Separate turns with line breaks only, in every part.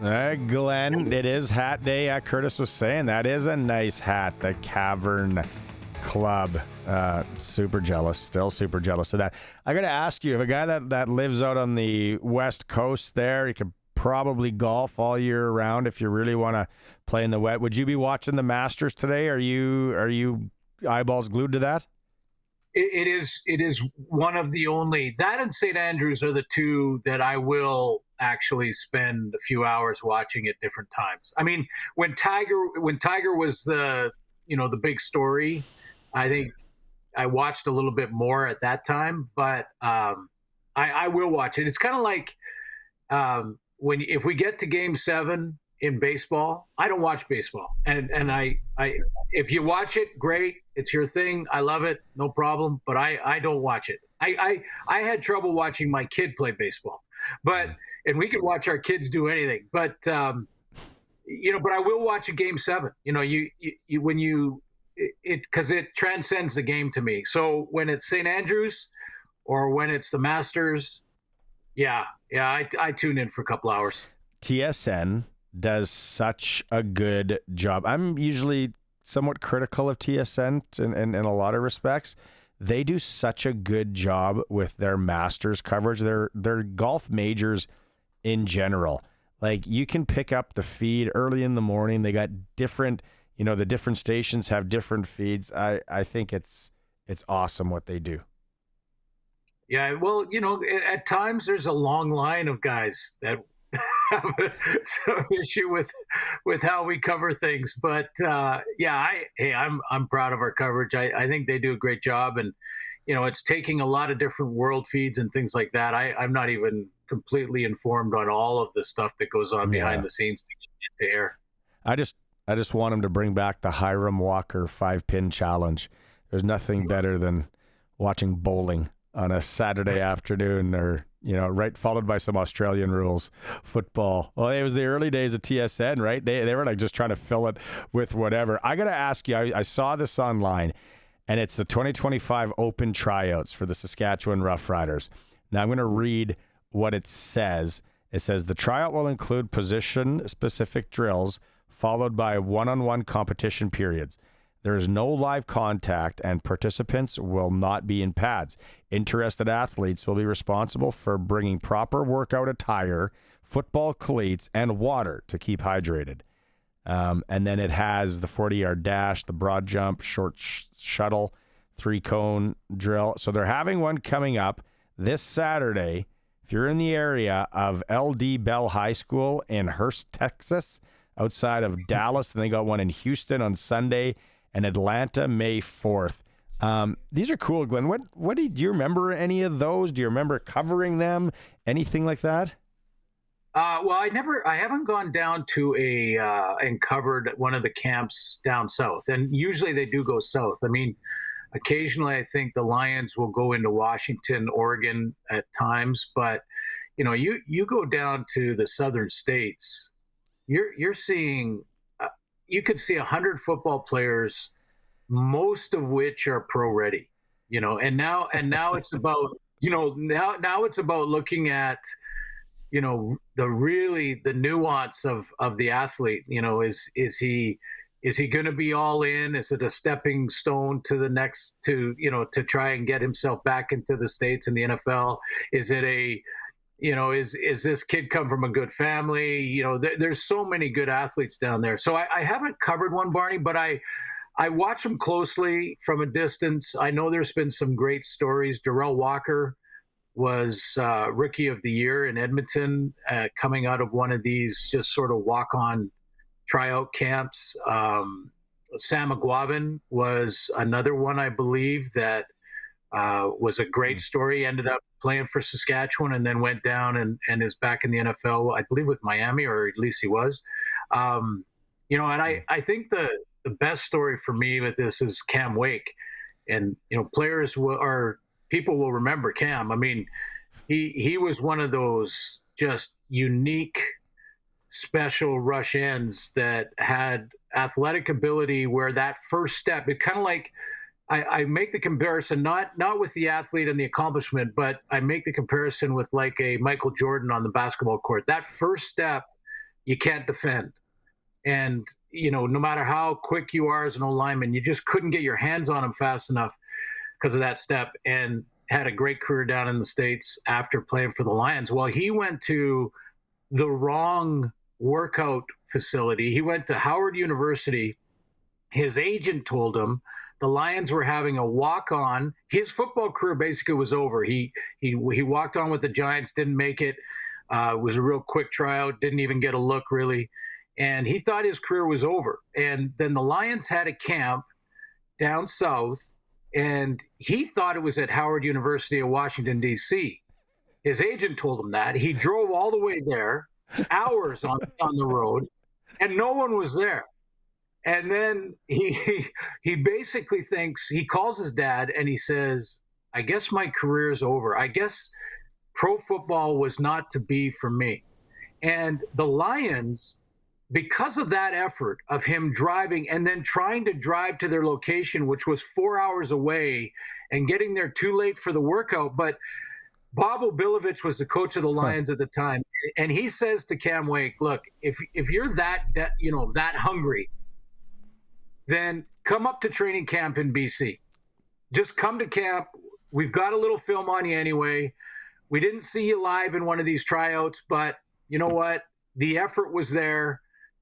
Glenn, it is hat day. Curtis was saying that is a nice hat. The Cavern Club. Super jealous. Still super jealous of that. I got to ask you, if a guy that lives out on the West Coast there, he could probably golf all year round if you really want to play in the wet. Would you be watching the Masters today? Are you eyeballs glued to that?
It is one of the only, that and St. Andrews are the two that I will actually spend a few hours watching at different times. I mean, when Tiger was the big story, I think I watched a little bit more at that time, but I will watch it. It's kind of like when if we get to Game 7 in baseball, I don't watch baseball, and I if you watch it, great, it's your thing. I love it, no problem. But I don't watch it. I had trouble watching my kid play baseball, and we could watch our kids do anything, but but I will watch a Game 7. Because it transcends the game to me. So when it's St. Andrews or when it's the Masters, I tune in for a couple hours.
TSN does such a good job. I'm usually somewhat critical of TSN in a lot of respects. They do such a good job with their Masters coverage. Their golf majors in general. Like, you can pick up the feed early in the morning. They got different, the different stations have different feeds. I think it's awesome what they do.
Yeah, well, at times there's a long line of guys that have some issue with how we cover things, but I'm proud of our coverage. I think they do a great job, and it's taking a lot of different world feeds and things like that. I'm not even completely informed on all of the stuff that goes on behind the scenes to get to air.
I just want him to bring back the Hiram Walker 5-pin challenge. There's nothing better than watching bowling on a Saturday afternoon, or right, followed by some Australian rules football. Well, it was the early days of TSN, right? They were like just trying to fill it with whatever. I got to ask you, I saw this online, and it's the 2025 Open Tryouts for the Saskatchewan Roughriders. Now I'm going to read what it says. It says the tryout will include position-specific drills followed by one-on-one competition periods. There is no live contact, and participants will not be in pads. Interested athletes will be responsible for bringing proper workout attire, football cleats, and water to keep hydrated. And then it has the 40-yard dash, the broad jump, short shuttle, 3-cone drill. So they're having one coming up this Saturday. If you're in the area of LD Bell High School in Hurst, Texas, outside of Dallas, and they got one in Houston on Sunday, and Atlanta May 4th. These are cool, Glenn. What do you remember any of those? Do you remember covering them? Anything like that?
Well, I haven't gone down to and covered one of the camps down south, and usually they do go south. I mean, occasionally I think the Lions will go into Washington, Oregon at times, but you go down to the southern states, you're seeing. You could see 100 football players, most of which are pro ready, and now it's about, now it's about looking at, the nuance of the athlete. Is he going to be all in? Is it a stepping stone to the next, to try and get himself back into the States and the NFL? Is it is this kid come from a good family? There's so many good athletes down there. So I haven't covered one, Barney, but I watch them closely from a distance. I know there's been some great stories. Darrell Walker was Rookie of the Year in Edmonton, coming out of one of these just sort of walk-on tryout camps. Sam McGuavin was another one, I believe, that was a great story. Ended up playing for Saskatchewan and then went down and is back in the NFL, I believe with Miami, or at least he was. And I think the best story for me with this is Cam Wake. And, people will remember Cam. I mean, he was one of those just unique, special rush ends that had athletic ability where that first step, it kind of like, I make the comparison not with the athlete and the accomplishment, but I make the comparison with like a Michael Jordan on the basketball court. That first step you can't defend. And, no matter how quick you are as an old lineman, you just couldn't get your hands on him fast enough because of that step, and had a great career down in the States after playing for the Lions. Well, he went to the wrong workout facility. He went to Howard University. His agent told him the Lions were having a walk on. His football career basically was over. He walked on with the Giants, didn't make it. It was a real quick tryout, didn't even get a look really. And he thought his career was over. And then the Lions had a camp down south, and he thought it was at Howard University of Washington, D.C. His agent told him that. He drove all the way there, hours on the road, and no one was there. And then he basically thinks, he calls his dad and he says, I guess my career is over. I guess pro football was not to be for me. And the Lions, because of that effort of him driving and then trying to drive to their location, which was 4 hours away, and getting there too late for the workout. But Bob Obilovich was the coach of the Lions at the time. And he says to Cam Wake, look, if you're that hungry, then come up to training camp in BC. Just come to camp. We've got a little film on you anyway. We didn't see you live in one of these tryouts, but you know what? The effort was there.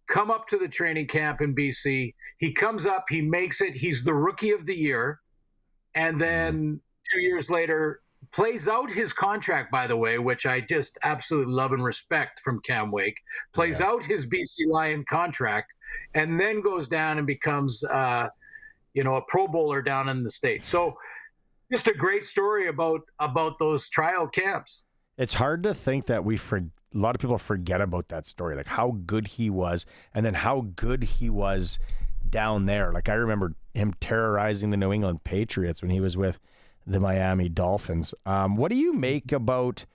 Come up to the training camp in BC. He comes up, he makes it. He's the rookie of the year. And then 2 years later, plays out his contract, by the way, which I just absolutely love and respect from Cam Wake, plays out his BC Lion contract, and then goes down and becomes, a Pro Bowler down in the States. So just a great story about those tryout camps.
It's hard to think that a lot of people forget about that story, like how good he was, and then how good he was down there. Like I remember him terrorizing the New England Patriots when he was with the Miami Dolphins. What do you make about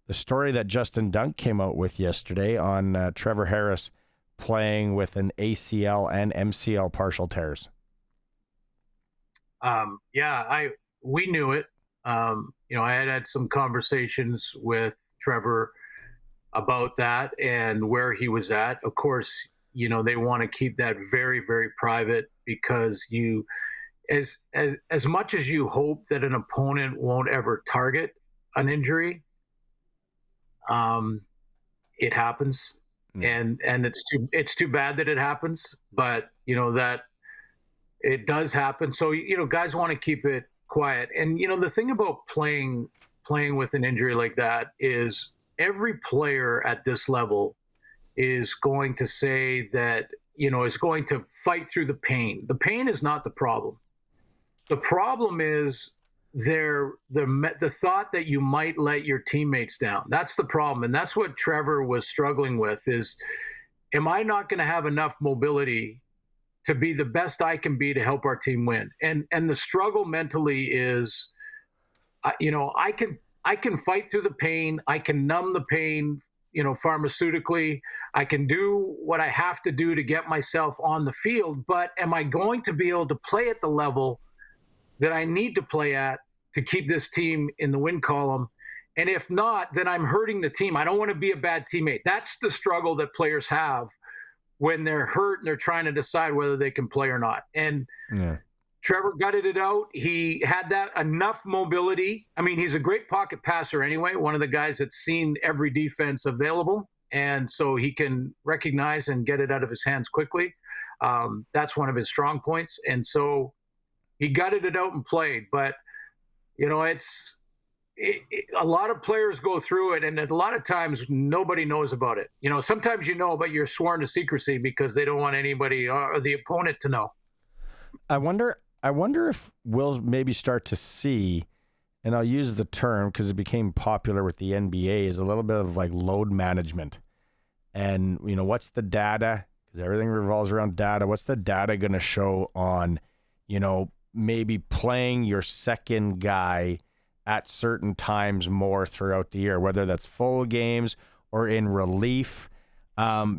the story that Justin Dunk came out with yesterday on Trevor Harris playing with an ACL and MCL partial tears?
We knew it. I had some conversations with Trevor about that and where he was at. Of course, they want to keep that very, very private, because as much as you hope that an opponent won't ever target an injury, it happens. And it's too bad that it happens, but that it does happen. So guys want to keep it quiet. And the thing about playing with an injury like that is every player at this level is going to say that is going to fight through the pain. The pain is not the problem. The problem is the thought that you might let your teammates down. That's the problem. And that's what Trevor was struggling with is, am I not going to have enough mobility to be the best I can be to help our team win? And the struggle mentally is, I can fight through the pain. I can numb the pain, pharmaceutically. I can do what I have to do to get myself on the field, but am I going to be able to play at the level that I need to play at to keep this team in the win column? And if not, then I'm hurting the team. I don't want to be a bad teammate. That's the struggle that players have when they're hurt and they're trying to decide whether they can play or not. And Trevor gutted it out. He had that enough mobility. I mean, he's a great pocket passer anyway, one of the guys that's seen every defense available. And so he can recognize and get it out of his hands quickly. That's one of his strong points. And so he gutted it out and played. But, a lot of players go through it, and a lot of times nobody knows about it. Sometimes but you're sworn to secrecy because they don't want anybody or the opponent to know.
I wonder if we'll maybe start to see, and I'll use the term because it became popular with the NBA, is a little bit of like load management. And, what's the data? Because everything revolves around data. What's the data going to show on, maybe playing your second guy at certain times more throughout the year, whether that's full games or in relief,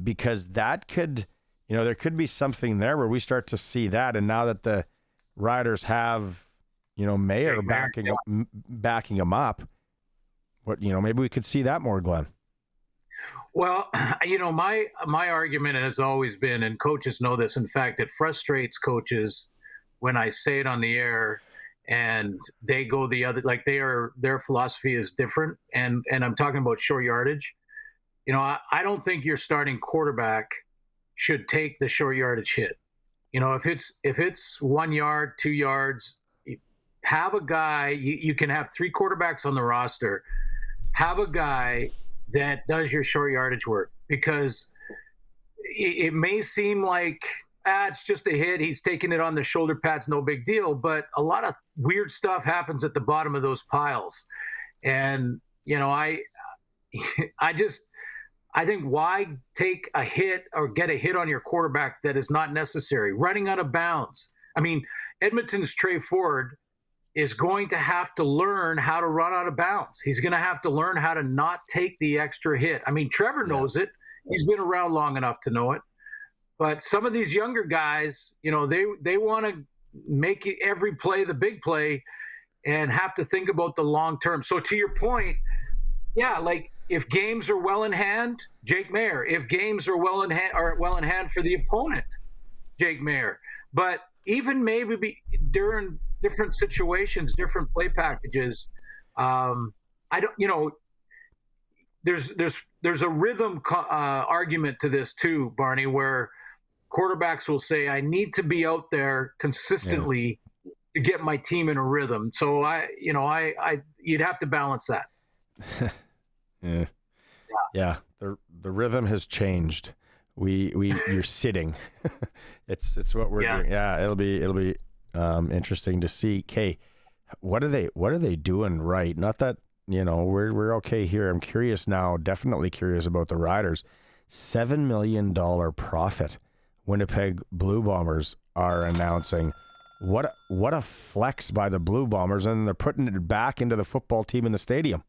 because that could, there could be something there where we start to see that. And now that the Riders have, Mayer backing him up, maybe we could see that more, Glenn.
Well, my argument has always been, and coaches know this. In fact, it frustrates coaches when I say it on the air, and they go the other. Like their philosophy is different, and I'm talking about short yardage. I don't think your starting quarterback should take the short yardage hit. If it's 1 yard, 2 yards, have a guy. You can have three quarterbacks on the roster. Have a guy that does your short yardage work, because it may seem like it's just a hit. He's taking it on the shoulder pads, no big deal. But a lot of weird stuff happens at the bottom of those piles, and I just I think, why take a hit or get a hit on your quarterback that is not necessary? Running out of bounds. I mean, Edmonton's Trey Ford is going to have to learn how to run out of bounds. He's going to have to learn how to not take the extra hit. I mean, Trevor knows it. He's been around long enough to know it. But some of these younger guys, they want to make every play the big play and have to think about the long term. So to your point, yeah, like if games are well in hand, Jake Mayer. If games are well in hand for the opponent, Jake Mayer. But even maybe during different situations, different play packages, I don't. There's a rhythm argument to this too, Barney, where quarterbacks will say, "I need to be out there consistently to get my team in a rhythm." So you'd have to balance that.
Yeah. The rhythm has changed. You're sitting. it's what we're doing. Yeah, it'll be interesting to see. Kay, what are they doing right? Not that we're okay here. I'm curious now. Definitely curious about the Riders. $7 million profit. Winnipeg Blue Bombers are announcing. What a flex by the Blue Bombers, and they're putting it back into the football team in the stadium.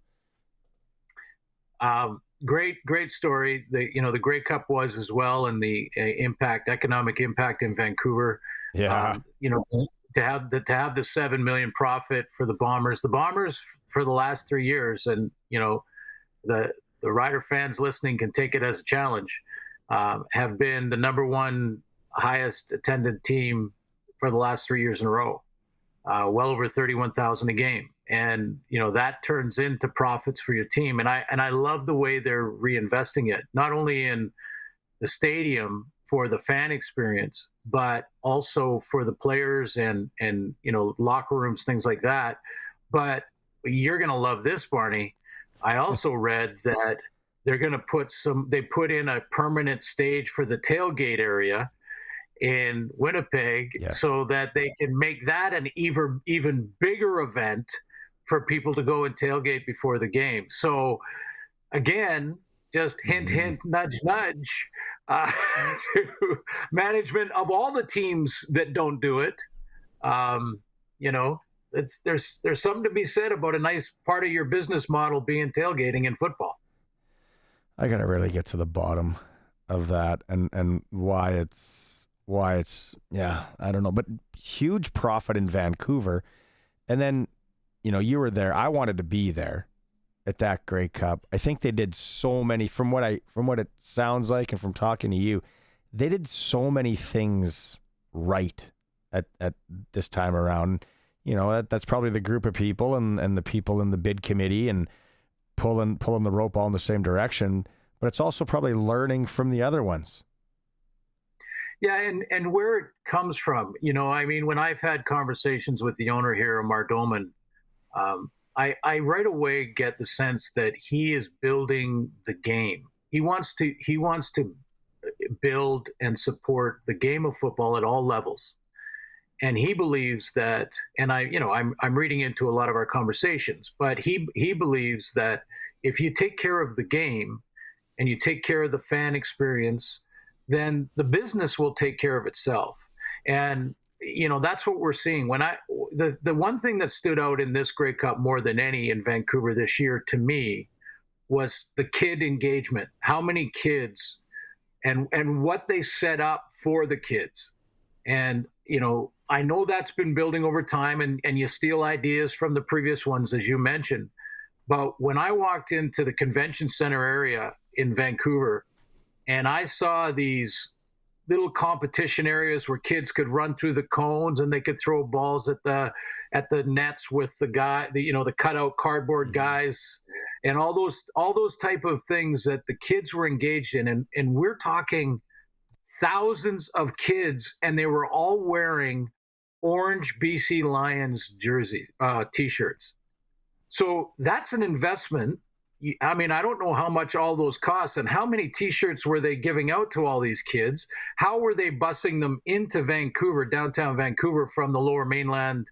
Great story. The Grey Cup was as well, and the economic impact in Vancouver.
Yeah.
To have the $7 million profit for the Bombers. The Bombers for the last 3 years, and the Rider fans listening can take it as a challenge. Have been the number one highest attended team for the last 3 years in a row. Well over 31,000 a game. And that turns into profits for your team, and I love the way they're reinvesting it, not only in the stadium for the fan experience, but also for the players and locker rooms, things like that. But you're gonna love this, Barney. I also read that they're gonna put in a permanent stage for the tailgate area in Winnipeg, so that they can make that an even bigger event for people to go and tailgate before the game. So again, just hint, nudge, nudge, to management of all the teams that don't do it. There's something to be said about a nice part of your business model being tailgating in football.
I gotta really get to the bottom of that and why it's I don't know, but huge profit in Vancouver. And then you were there. I wanted to be there at that Grey Cup. I think they did so many, from what it sounds like and from talking to you, they did so many things right at this time around. That's probably the group of people and the people in the bid committee and pulling the rope all in the same direction, but it's also probably learning from the other ones.
Yeah, and where it comes from, when I've had conversations with the owner here, Amar Doman, I right away get the sense that he is building the game. He wants to build and support the game of football at all levels, and he believes that. And I'm reading into a lot of our conversations, but he believes that if you take care of the game and you take care of the fan experience, then the business will take care of itself. And that's what we're seeing. The one thing that stood out in this Grey Cup more than any in Vancouver this year to me was the kid engagement. How many kids and what they set up for the kids. And I know that's been building over time, and you steal ideas from the previous ones, as you mentioned. But when I walked into the convention center area in Vancouver, and I saw these little competition areas where kids could run through the cones and they could throw balls at the nets with the cutout cardboard guys, and all those type of things that the kids were engaged in, and we're talking thousands of kids, and they were all wearing orange BC Lions jersey t-shirts. So that's an investment. I mean, I don't know how much all those cost and how many t-shirts were they giving out to all these kids? How were they busing them into Vancouver, downtown Vancouver, from the Lower Mainland,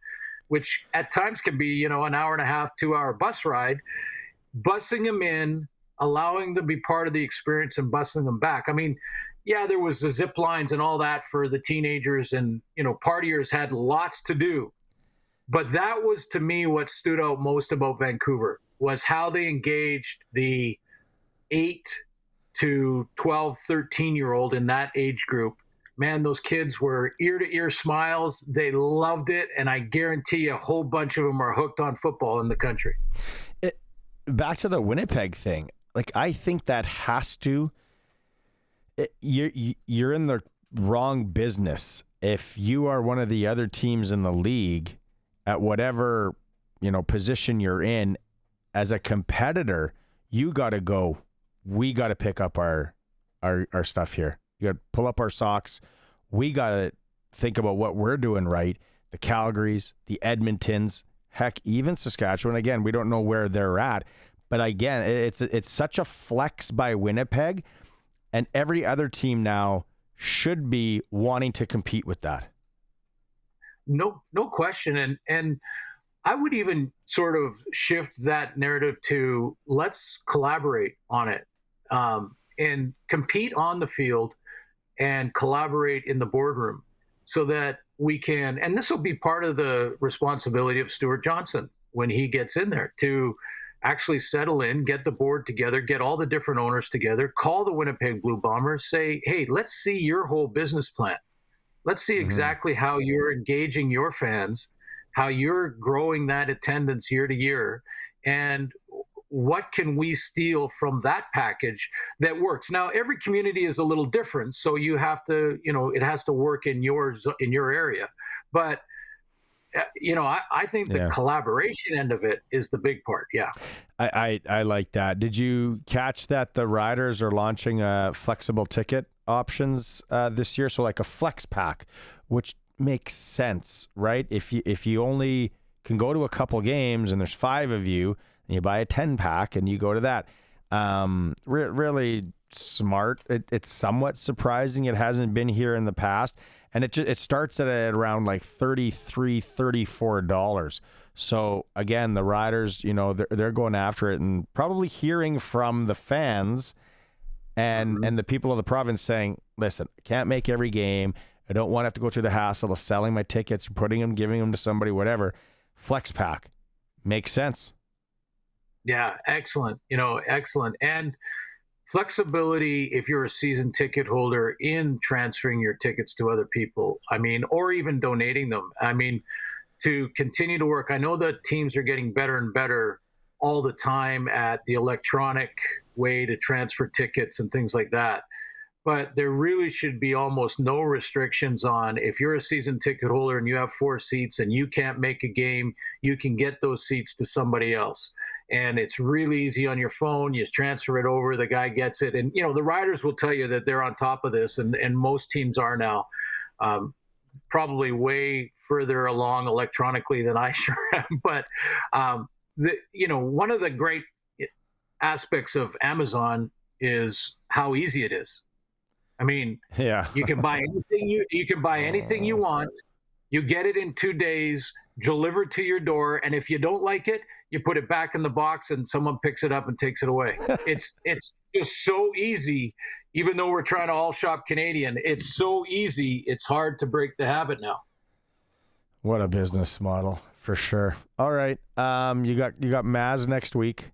which at times can be, an hour and a half, 2 hour bus ride, busing them in, allowing them to be part of the experience and busing them back. I mean, yeah, there was the zip lines and all that for the teenagers, and, partiers had lots to do. But that was, to me, what stood out most about Vancouver was how they engaged the 8 to 12, 13-year-old in that age group. Man, those kids were ear-to-ear smiles. They loved it, and I guarantee you a whole bunch of them are hooked on football in the country.
Back to the Winnipeg thing. Like, I think that has to... You're in the wrong business if you are one of the other teams in the league at whatever, position you're in. As a competitor, you got to go, we got to pick up our stuff here. You got to pull up our socks. We got to think about what we're doing right. The Calgarys, the Edmontons, heck, even Saskatchewan. Again, we don't know where they're at. But again, it's such a flex by Winnipeg, and every other team now should be wanting to compete with that.
No question. And I would even sort of shift that narrative to let's collaborate on it, and compete on the field and collaborate in the boardroom so that we can, and this will be part of the responsibility of Stuart Johnson when he gets in there, to actually settle in, get the board together, get all the different owners together, call the Winnipeg Blue Bombers, say, hey, let's see your whole business plan. Let's see exactly how you're engaging your fans, how you're growing that attendance year to year, and what can we steal from that package that works. Now, every community is a little different, so you have to, it has to work in your area. But I think the collaboration end of it is the big part. Yeah.
I like that. Did you catch that the Riders are launching flexible ticket options this year? So like a flex pack, which makes sense, right? If you only can go to a couple games and there's 5 of you, and you buy a 10 pack and you go to that. Really smart. It's somewhat surprising it hasn't been here in the past. And it starts at around like $33, $34. So again, the Riders, they're going after it and probably hearing from the fans and the people of the province saying, listen, I can't make every game. I don't want to have to go through the hassle of selling my tickets, putting them, giving them to somebody, whatever. Flex pack makes sense.
Yeah, excellent. Excellent. And flexibility, if you're a season ticket holder, in transferring your tickets to other people, or even donating them, to continue to work. I know that teams are getting better and better all the time at the electronic way to transfer tickets and things like that. But there really should be almost no restrictions on, if you're a season ticket holder and you have 4 seats and you can't make a game, you can get those seats to somebody else. And it's really easy on your phone. You just transfer it over, the guy gets it. And, the Riders will tell you that they're on top of this, and most teams are now, probably way further along electronically than I sure am. But, one of the great aspects of Amazon is how easy it is. You can buy anything you want. You get it in 2 days, delivered to your door, and if you don't like it, you put it back in the box and someone picks it up and takes it away. It's just so easy. Even though we're trying to all shop Canadian, it's so easy. It's hard to break the habit now.
What a business model, for sure. All right, you got Maz next week.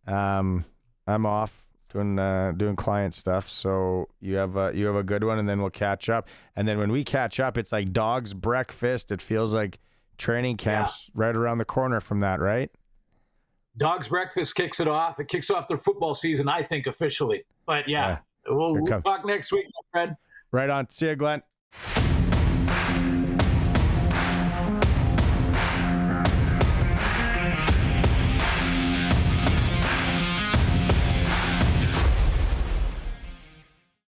I'm off doing client stuff, so you have a good one, and then we'll catch up. And then when we catch up, it's like dog's breakfast. It feels like training camp's right around the corner from that, right?
Dog's Breakfast kicks it off. It kicks off their football season, I think, officially. But yeah, we'll talk next week, my friend.
Right on. See you, Glenn.